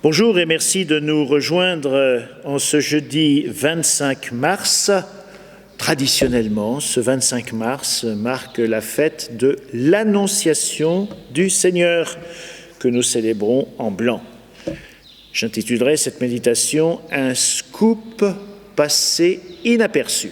Bonjour et merci de nous rejoindre en ce jeudi 25 mars. Traditionnellement, ce 25 mars marque la fête de l'Annonciation du Seigneur que nous célébrons en blanc. J'intitulerai cette méditation « Un scoop passé inaperçu ».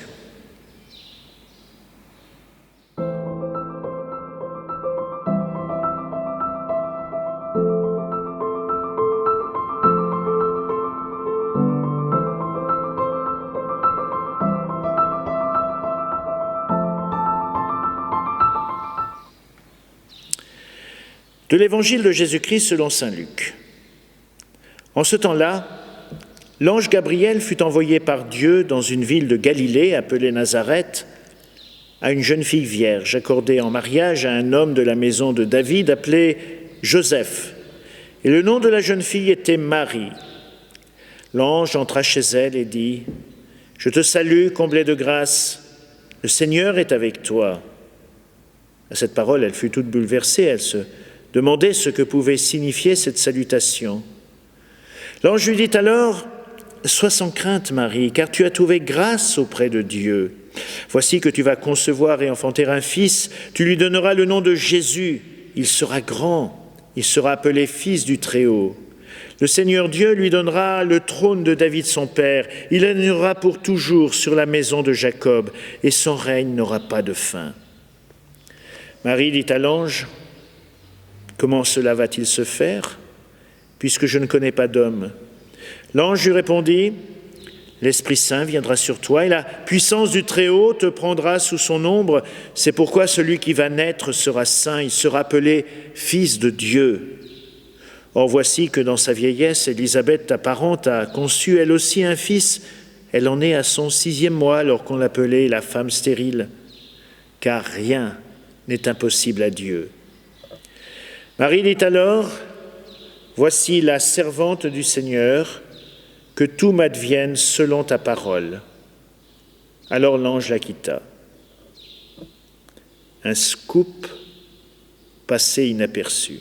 De l'Évangile de Jésus-Christ selon saint Luc. En ce temps-là, l'ange Gabriel fut envoyé par Dieu dans une ville de Galilée appelée Nazareth à une jeune fille vierge accordée en mariage à un homme de la maison de David appelé Joseph. Et le nom de la jeune fille était Marie. L'ange entra chez elle et dit « Je te salue, comblée de grâce, le Seigneur est avec toi. » À cette parole, elle fut toute bouleversée, elle se demandait ce que pouvait signifier cette salutation. L'ange lui dit alors « Sois sans crainte, Marie, car tu as trouvé grâce auprès de Dieu. Voici que tu vas concevoir et enfanter un fils, tu lui donneras le nom de Jésus. Il sera grand, il sera appelé Fils du Très-Haut. Le Seigneur Dieu lui donnera le trône de David son père. Il régnera pour toujours sur la maison de Jacob, et son règne n'aura pas de fin. » Marie dit à l'ange « Comment cela va-t-il se faire, puisque je ne connais pas d'homme ?» L'ange lui répondit « L'Esprit Saint viendra sur toi et la puissance du Très-Haut te prendra sous son ombre. C'est pourquoi celui qui va naître sera saint, il sera appelé Fils de Dieu. Or voici que dans sa vieillesse, Élisabeth, ta parente, a conçu elle aussi un fils. Elle en est à son 6e mois, alors qu'on l'appelait la femme stérile. Car rien n'est impossible à Dieu. » Marie dit alors, « Voici la servante du Seigneur, que tout m'advienne selon ta parole. » Alors l'ange la quitta. Un scoop passé inaperçu.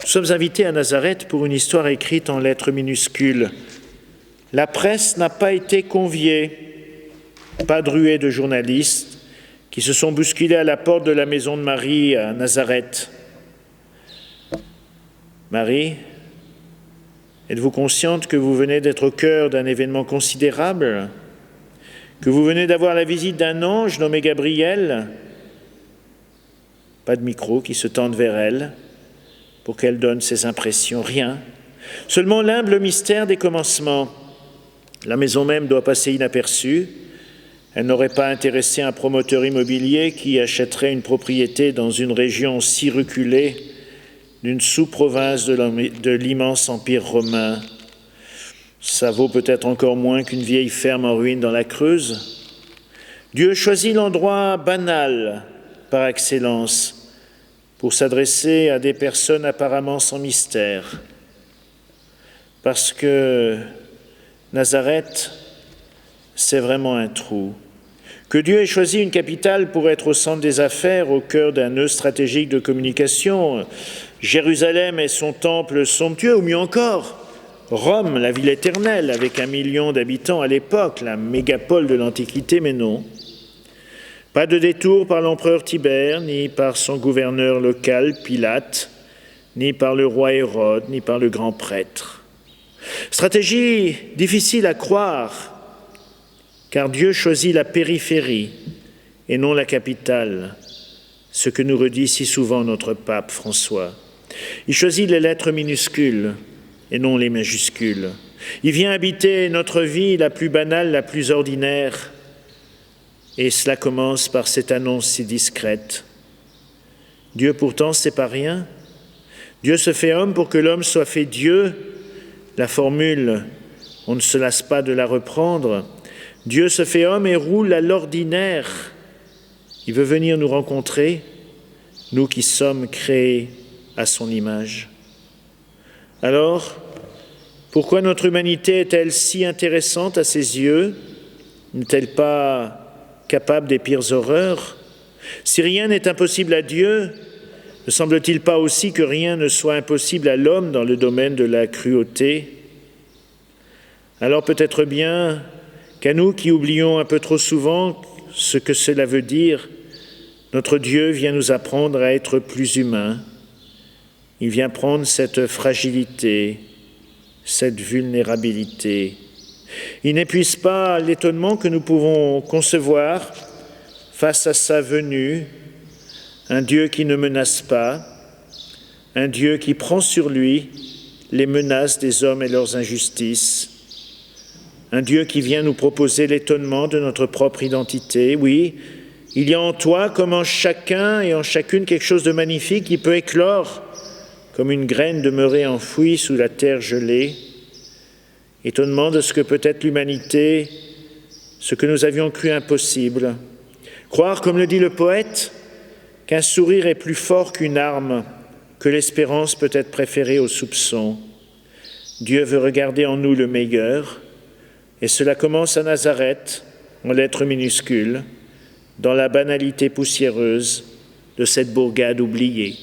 Nous sommes invités à Nazareth pour une histoire écrite en lettres minuscules. La presse n'a pas été conviée, pas de ruée de journalistes qui se sont bousculés à la porte de la maison de Marie à Nazareth. Marie, êtes-vous consciente que vous venez d'être au cœur d'un événement considérable, que vous venez d'avoir la visite d'un ange nommé Gabriel? Pas de micro qui se tende vers elle pour qu'elle donne ses impressions, rien. Seulement l'humble mystère des commencements. La maison même doit passer inaperçue. Elle n'aurait pas intéressé un promoteur immobilier qui achèterait une propriété dans une région si reculée d'une sous-province de l'immense empire romain. Ça vaut peut-être encore moins qu'une vieille ferme en ruine dans la Creuse. Dieu choisit l'endroit banal par excellence pour s'adresser à des personnes apparemment sans mystère. Parce que Nazareth, c'est vraiment un trou. Que Dieu ait choisi une capitale pour être au centre des affaires, au cœur d'un nœud stratégique de communication, Jérusalem et son temple somptueux, ou mieux encore, Rome, la ville éternelle, avec 1 million d'habitants à l'époque, la mégapole de l'Antiquité, mais non. Pas de détour par l'empereur Tibère, ni par son gouverneur local, Pilate, ni par le roi Hérode, ni par le grand prêtre. Stratégie difficile à croire, car Dieu choisit la périphérie et non la capitale, ce que nous redit si souvent notre pape François. Il choisit les lettres minuscules et non les majuscules. Il vient habiter notre vie la plus banale, la plus ordinaire, et cela commence par cette annonce si discrète. Dieu pourtant, c'est pas rien. Dieu se fait homme pour que l'homme soit fait Dieu. La formule, on ne se lasse pas de la reprendre. Dieu se fait homme et roule à l'ordinaire. Il veut venir nous rencontrer, nous qui sommes créés à son image. Alors, pourquoi notre humanité est-elle si intéressante à ses yeux? N'est-elle pas capable des pires horreurs? Si rien n'est impossible à Dieu, Ne semble-t-il pas aussi que rien ne soit impossible à l'homme dans le domaine de la cruauté? Alors peut-être bien qu'à nous qui oublions un peu trop souvent ce que cela veut dire, notre Dieu vient nous apprendre à être plus humains. Il vient prendre cette fragilité, cette vulnérabilité. Il n'épuise pas l'étonnement que nous pouvons concevoir face à sa venue, un Dieu qui ne menace pas, un Dieu qui prend sur lui les menaces des hommes et leurs injustices, un Dieu qui vient nous proposer l'étonnement de notre propre identité. Oui, il y a en toi comme en chacun et en chacune quelque chose de magnifique qui peut éclore comme une graine demeurée enfouie sous la terre gelée. Étonnement de ce que peut être l'humanité, ce que nous avions cru impossible. Croire, comme le dit le poète, qu'un sourire est plus fort qu'une arme, que l'espérance peut être préférée au soupçon. Dieu veut regarder en nous le meilleur, et cela commence à Nazareth, en lettres minuscules, dans la banalité poussiéreuse de cette bourgade oubliée.